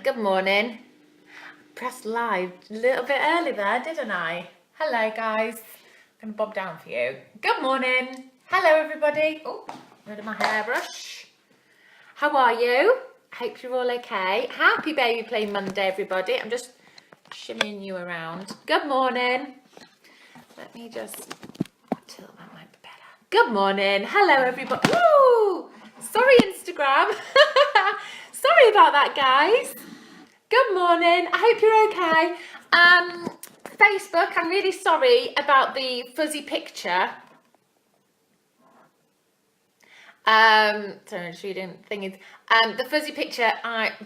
Good morning. Pressed live a little bit early there, didn't I? Hello, guys. I'm going to bob down for you. Good morning. Hello, everybody. Oh, rid of my hairbrush. How are you? Hope you're all okay. Happy Baby Play Monday, everybody. I'm just shimmying you around. Good morning. Let me just tilt that might be better. Good morning. Hello, everybody. Woo! Sorry, Instagram. Sorry about that, guys. Good morning. I hope you're okay. Facebook, I'm really sorry about the fuzzy picture. Sorry, I'm just reading things. The fuzzy picture,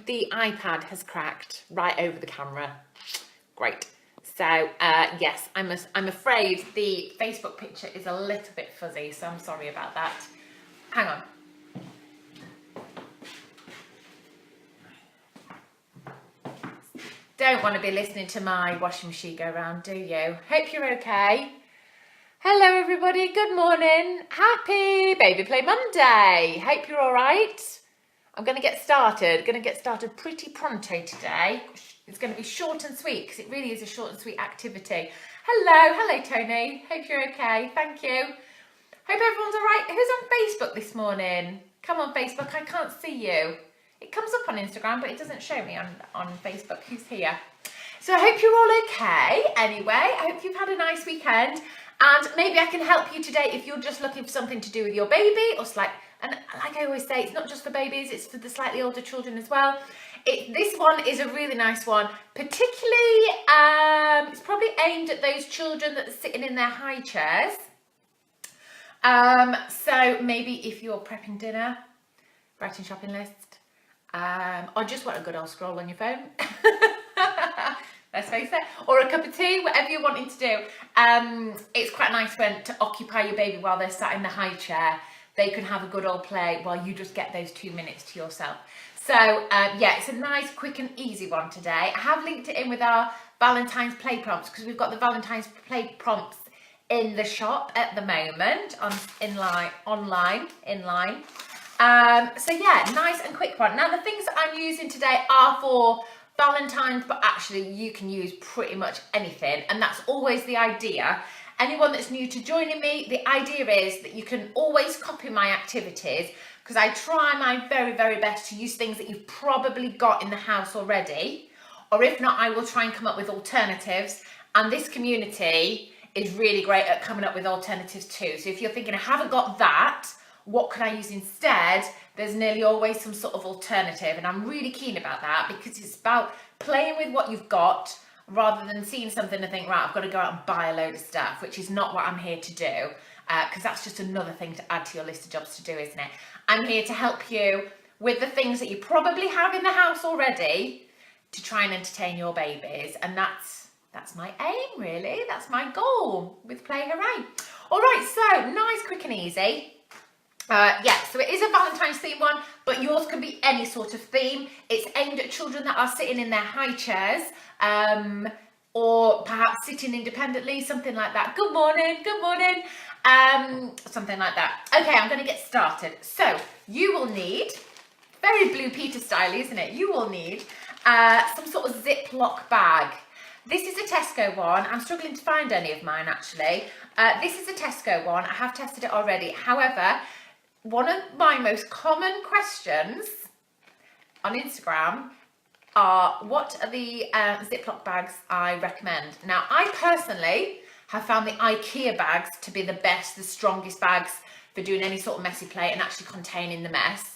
the iPad has cracked right over the camera. Great. So, yes, I'm afraid the Facebook picture is a little bit fuzzy, so I'm sorry about that. Hang on. Don't want to be listening to my washing machine go round, do you? Hope you're okay. Hello, everybody. Good morning. Happy Baby Play Monday. Hope you're all right. I'm going to get started. Pretty pronto today. It's going to be short and sweet because it really is a short and sweet activity. Hello, Tony. Hope you're okay. Thank you. Hope everyone's all right. Who's on Facebook this morning? Come on, Facebook. I can't see you. It comes up on Instagram, but it doesn't show me on Facebook who's here. So I hope you're all okay. Anyway, I hope you've had a nice weekend. And maybe I can help you today if you're just looking for something to do with your baby. And like I always say, it's not just for babies, it's for the slightly older children as well. This one is a really nice one. Particularly, it's probably aimed at those children that are sitting in their high chairs. So maybe if you're prepping dinner, writing shopping list, or just want a good old scroll on your phone, let's face it, or a cup of tea, whatever you're wanting to do. It's quite nice to occupy your baby while they're sat in the high chair. They can have a good old play while you just get those 2 minutes to yourself. So yeah, it's a nice, quick and easy one today. I have linked it in with our Valentine's play prompts because we've got the Valentine's play prompts in the shop at the moment, online. So yeah, nice and quick one. Now the things that I'm using today are for Valentine's, but actually you can use pretty much anything, and that's always the idea. Anyone that's new to joining me, the idea is that you can always copy my activities because I try my very, very best to use things that you've probably got in the house already, or if not, I will try and come up with alternatives, and this community is really great at coming up with alternatives too. So if you're thinking, I haven't got that, what can I use instead? There's nearly always some sort of alternative, and I'm really keen about that because it's about playing with what you've got rather than seeing something and think, right, I've got to go out and buy a load of stuff, which is not what I'm here to do, because that's just another thing to add to your list of jobs to do, isn't it? I'm here to help you with the things that you probably have in the house already to try and entertain your babies, and that's my aim, really. That's my goal with Play Hooray. All right, so nice, quick and easy. Yeah, so it is a Valentine's theme one, but yours can be any sort of theme. It's aimed at children that are sitting in their high chairs, or perhaps sitting independently, something like that. Good morning, something like that. Okay, I'm going to get started. So you will need, very Blue Peter style, isn't it? You will need some sort of Ziploc bag. This is a Tesco one. I'm struggling to find any of mine, actually. This is a Tesco one. I have tested it already. However, one of my most common questions on Instagram are, what are the Ziploc bags I recommend? Now, I personally have found the IKEA bags to be the best, the strongest bags for doing any sort of messy play and actually containing the mess.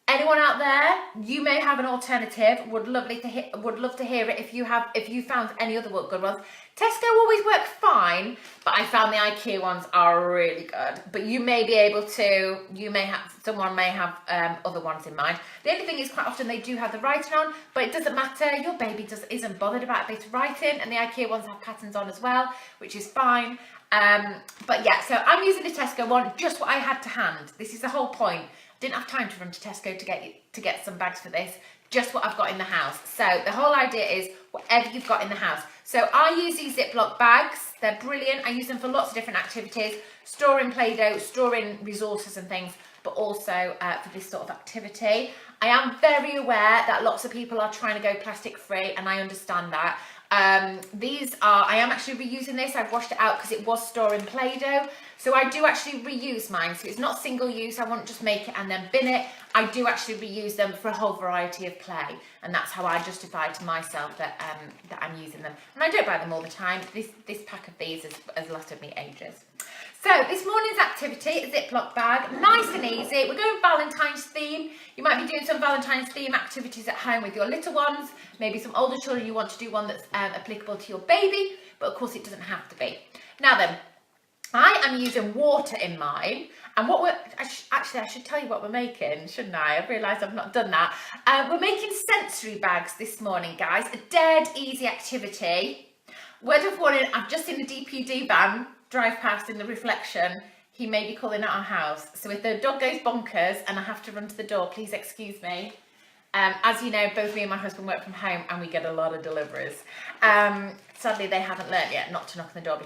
Anyone out there, you may have an alternative. Would love to hear it if you found any other good ones. Tesco always work fine, but I found the IKEA ones are really good. But you may be able to, someone may have other ones in mind. The only thing is, quite often they do have the writing on, but it doesn't matter. Your baby isn't bothered about a bit of writing, and the IKEA ones have patterns on as well, which is fine. But yeah, so I'm using the Tesco one, just what I had to hand. This is the whole point. Didn't have time to run to Tesco to get some bags for this, just what I've got in the house. So the whole idea is whatever you've got in the house. So I use these Ziploc bags. They're brilliant. I use them for lots of different activities, storing Play-Doh, storing resources and things, but also for this sort of activity. I am very aware that lots of people are trying to go plastic free, and I understand that. I am actually reusing this. I've washed it out because it was storing Play-Doh. So I do actually reuse mine. So it's not single use. I won't just make it and then bin it. I do actually reuse them for a whole variety of play. And that's how I justify to myself that I'm using them. And I don't buy them all the time. This pack of these has lasted me ages. So this morning's activity, a Ziploc bag, nice and easy. We're going Valentine's theme. You might be doing some Valentine's theme activities at home with your little ones, maybe some older children. You want to do one that's applicable to your baby, but of course it doesn't have to be. Now then, I am using water in mine, and what I should tell you what we're making, shouldn't I? I've realised I've not done that. We're making sensory bags this morning, guys. A dead easy activity. Word of warning, I've just seen the DPD van drive past in the reflection. He may be calling at our house. So if the dog goes bonkers and I have to run to the door, please excuse me. As you know, both me and my husband work from home and we get a lot of deliveries. Sadly, they haven't learnt yet not to knock on the door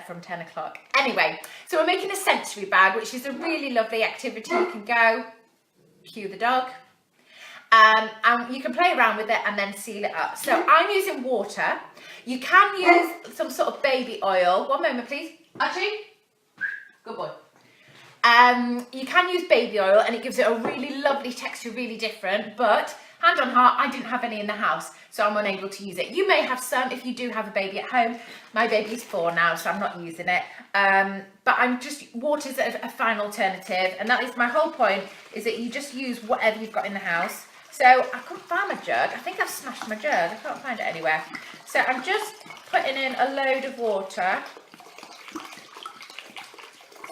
from 10 o'clock. Anyway, so we're making a sensory bag, which is a really lovely activity. You can go, cue the dog, and you can play around with it and then seal it up. So I'm using water. You can use some sort of baby oil. One moment, please. Archie, good boy. You can use baby oil and it gives it a really lovely texture, really different, but hand on heart, I didn't have any in the house, so I'm unable to use it. You may have some if you do have a baby at home. My baby's 4 now, so I'm not using it. But water's a fine alternative, and that is my whole point, is that you just use whatever you've got in the house. So I couldn't find my jug. I think I've smashed my jug. I can't find it anywhere. So I'm just putting in a load of water.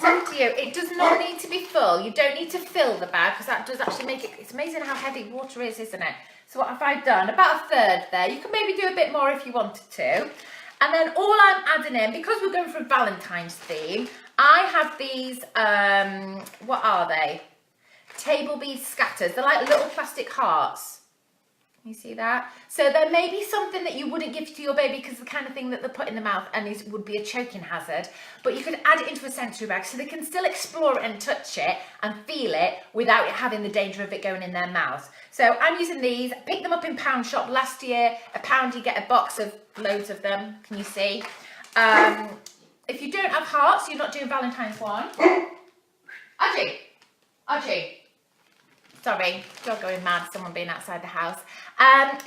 It's up to you. It does not need to be full. You don't need to fill the bag because that does actually make it. It's amazing how heavy water is, isn't it? So what have I done? About a third there. You can maybe do a bit more if you wanted to. And then all I'm adding in, because we're going for a Valentine's theme, I have these, what are they? Table bead scatters. They're like little plastic hearts. You see that? So there may be something that you wouldn't give to your baby because the kind of thing that they put in the mouth and would be a choking hazard, but you could add it into a sensory bag so they can still explore it and touch it and feel it without it having the danger of it going in their mouth. So I'm using these. Picked them up in Pound Shop last year. £1 you get a box of loads of them. Can you see? If you don't have hearts, you're not doing Valentine's one. Archie. Sorry, dog going mad, someone being outside the house.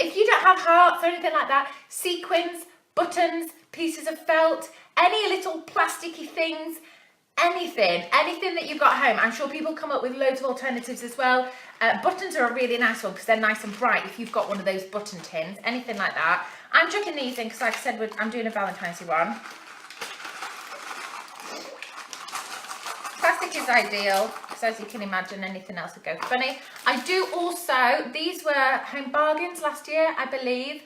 If you don't have hearts or anything like that, sequins, buttons, pieces of felt, any little plasticky things, anything that you've got at home. I'm sure people come up with loads of alternatives as well. Buttons are a really nice one because they're nice and bright if you've got one of those button tins, anything like that. I'm chucking these in because, like I said, I'm doing a Valentine's one. Plastic is ideal, so as you can imagine, anything else would go funny. I do also, these were Home Bargains last year, I believe.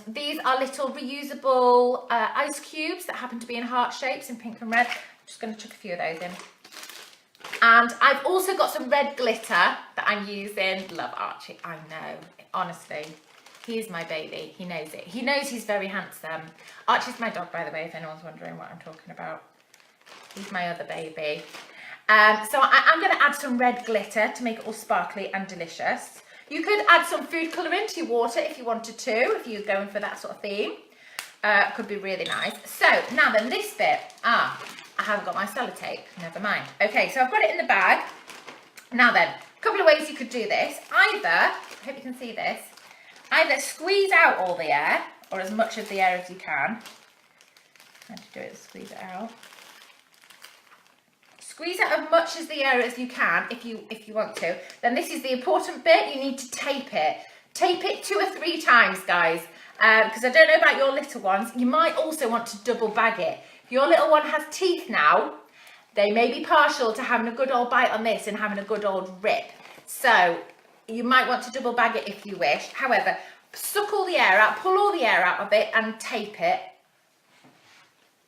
These are little reusable ice cubes that happen to be in heart shapes in pink and red. I'm just going to chuck a few of those in. And I've also got some red glitter that I'm using. Love Archie, I know, honestly. He is my baby, he knows it. He knows he's very handsome. Archie's my dog, by the way, if anyone's wondering what I'm talking about. He's my other baby. So I'm going to add some red glitter to make it all sparkly and delicious. You could add some food colouring to your water if you wanted to, if you're going for that sort of theme. Could be really nice. So now then, this bit. I haven't got my sellotape. Never mind. Okay, so I've got it in the bag. Now then, a couple of ways you could do this. Either, I hope you can see this, either squeeze out all the air, or as much of the air as you can. How to do it, squeeze it out. Squeeze out as much as the air as you can if you want to. Then this is the important bit, you need to tape it. Tape it 2 or 3 times, guys, because I don't know about your little ones. You might also want to double bag it. If your little one has teeth now, they may be partial to having a good old bite on this and having a good old rip. So you might want to double bag it if you wish. However, suck all the air out, pull all the air out of it and tape it.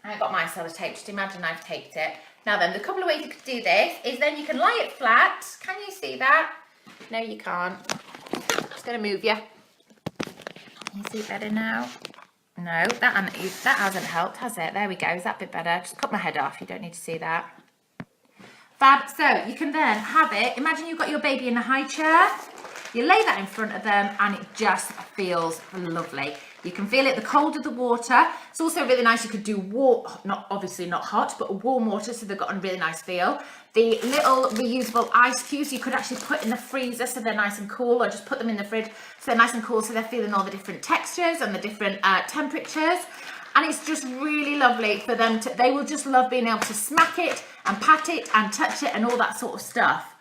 I got my sellotape, just imagine I've taped it. Now then, the couple of ways you could do this is then you can lie it flat. Can you see that? No, you can't. Just going to move you. Can you see better now? No, that hasn't helped, has it? There we go. Is that a bit better? Just cut my head off. You don't need to see that. Fab. So you can then have it. Imagine you've got your baby in a high chair. You lay that in front of them and it just feels lovely. You can feel it, the cold of the water. It's also really nice. You could do warm, obviously not hot, but warm water, so they've got a really nice feel. The little reusable ice cubes you could actually put in the freezer so they're nice and cool, or just put them in the fridge so they're nice and cool, so they're feeling all the different textures and the different temperatures. And it's just really lovely for them to, they will just love being able to smack it and pat it and touch it and all that sort of stuff.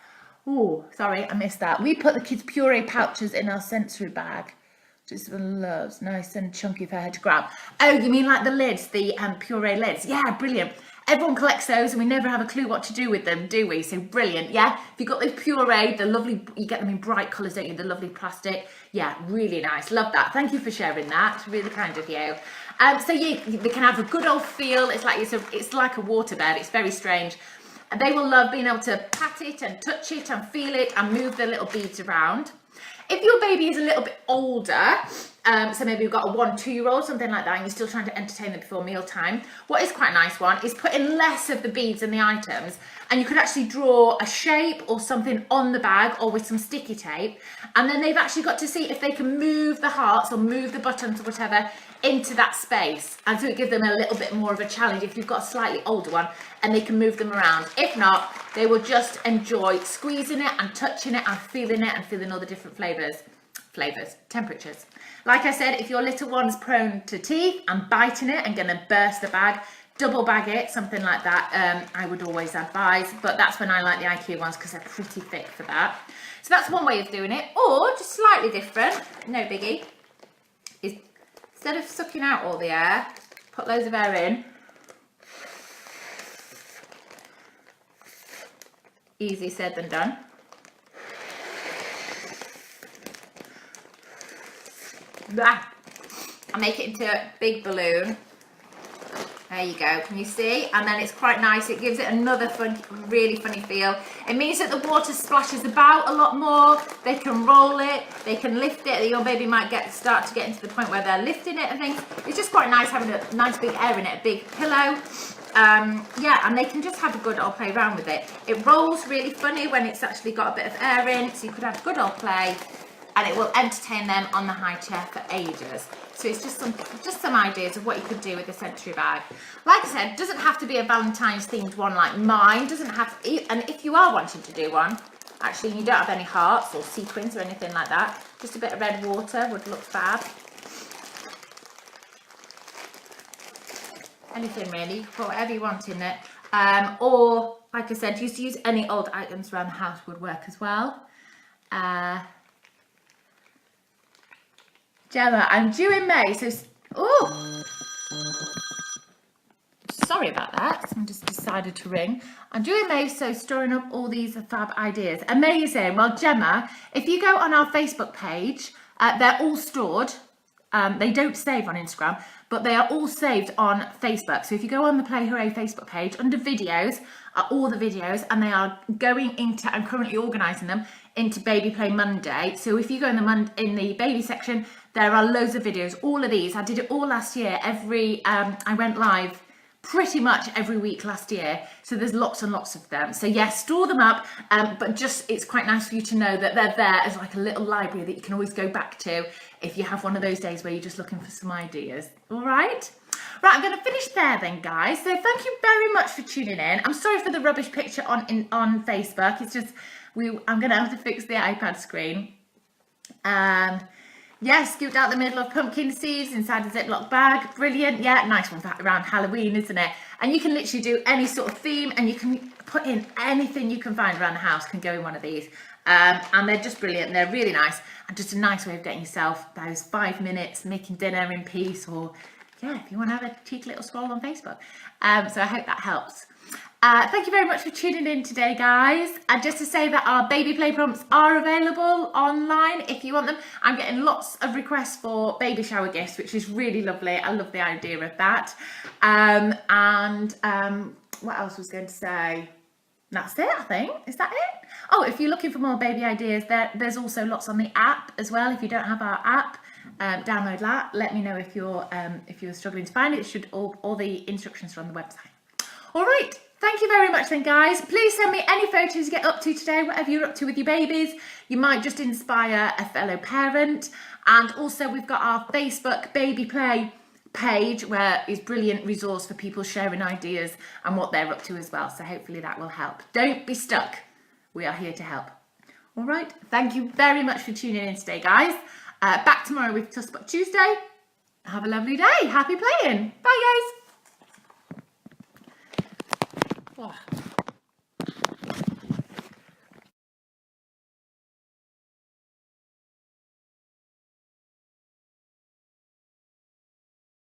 Oh, sorry, I missed that. We put the kids' puree pouches in our sensory bag. Just loves, nice and chunky for her to grab. Oh, you mean like the lids, the puree lids? Yeah, brilliant. Everyone collects those and we never have a clue what to do with them, do we? So brilliant, yeah? If you've got the puree, the lovely, you get them in bright colours, don't you? The lovely plastic. Yeah, really nice. Love that. Thank you for sharing that. It's really kind of you. So yeah, they can have a good old feel. It's like a waterbed. It's very strange. And they will love being able to pat it and touch it and feel it and move the little beads around. If your baby is a little bit older, so maybe you've got a 1-2-year-old, something like that, and you're still trying to entertain them before mealtime, what is quite a nice one is put in less of the beads and the items, and you could actually draw a shape or something on the bag or with some sticky tape, and then they've actually got to see if they can move the hearts or move the buttons or whatever into that space, and so it gives them a little bit more of a challenge if you've got a slightly older one and they can move them around. If not, they will just enjoy squeezing it and touching it and feeling all the different temperatures. Like I said, if your little one's prone to teeth and biting it and gonna burst the bag, double bag it, something like that, I would always advise, but that's when I like the IKEA ones because they're pretty thick for that. So that's one way of doing it, or just slightly different, no biggie, is instead of sucking out all the air, put loads of air in. Easy said than done. I make it into a big balloon. There you go, can you see? And then it's quite nice, it gives it another fun, really funny feel. It means that the water splashes about a lot more, they can roll it, they can lift it, your baby might start to get into the point where they're lifting it and things. It's just quite nice having a nice big air in it, a big pillow. Yeah, and they can just have a good old play around with it. It rolls really funny when it's actually got a bit of air in, so you could have a good old play, and it will entertain them on the high chair for ages. So it's just some ideas of what you could do with the sensory bag. Like I said, doesn't have to be a Valentine's themed one like mine. Doesn't have, and if you are wanting to do one, actually you don't have any hearts or sequins or anything like that. Just a bit of red water would look fab. Anything really, you can put whatever you want in it. Or like I said, just use any old items around the house would work as well. Gemma, I'm due in May, so, oh, sorry about that, someone just decided to ring. I'm due in May, so storing up all these fab ideas. Amazing. Well, Gemma, if you go on our Facebook page, they're all stored. They don't save on Instagram, but they are all saved on Facebook. So if you go on the Play Hooray Facebook page, under videos are all the videos, and they are going into, I'm currently organising them into Baby Play Monday. So if you go in the baby section, there are loads of videos, all of these. I did it all last year. I went live pretty much every week last year, so there's lots and lots of them. So yes, store them up, but just it's quite nice for you to know that they're there as like a little library that you can always go back to if you have one of those days where you're just looking for some ideas. All right, I'm going to finish there then, guys. So thank you very much for tuning in. I'm sorry for the rubbish picture on Facebook. It's just I'm going to have to fix the iPad screen. Yeah, scooped out the middle of pumpkin seeds inside a Ziploc bag. Brilliant. Yeah, nice one for around Halloween, isn't it? And you can literally do any sort of theme, and you can put in anything you can find around the house can go in one of these. And they're just brilliant. They're really nice, and just a nice way of getting yourself those 5 minutes making dinner in peace, or yeah, if you want to have a cheeky little scroll on Facebook. So I hope that helps. Thank you very much for tuning in today, guys. And just to say that our baby play prompts are available online if you want them. I'm getting lots of requests for baby shower gifts, which is really lovely. I love the idea of that. What else was I going to say? That's it, I think. Is that it? Oh, if you're looking for more baby ideas, there's also lots on the app as well. If you don't have our app, download that. Let me know if you're struggling to find it. All the instructions are on the website. All right. Thank you very much then, guys. Please send me any photos you get up to today, whatever you're up to with your babies. You might just inspire a fellow parent. And also we've got our Facebook Baby Play page, where is brilliant resource for people sharing ideas and what they're up to as well. So hopefully that will help. Don't be stuck. We are here to help. All right. Thank you very much for tuning in today, guys. Back tomorrow with Tuss Spot Tuesday. Have a lovely day. Happy playing. Bye, guys. Oh.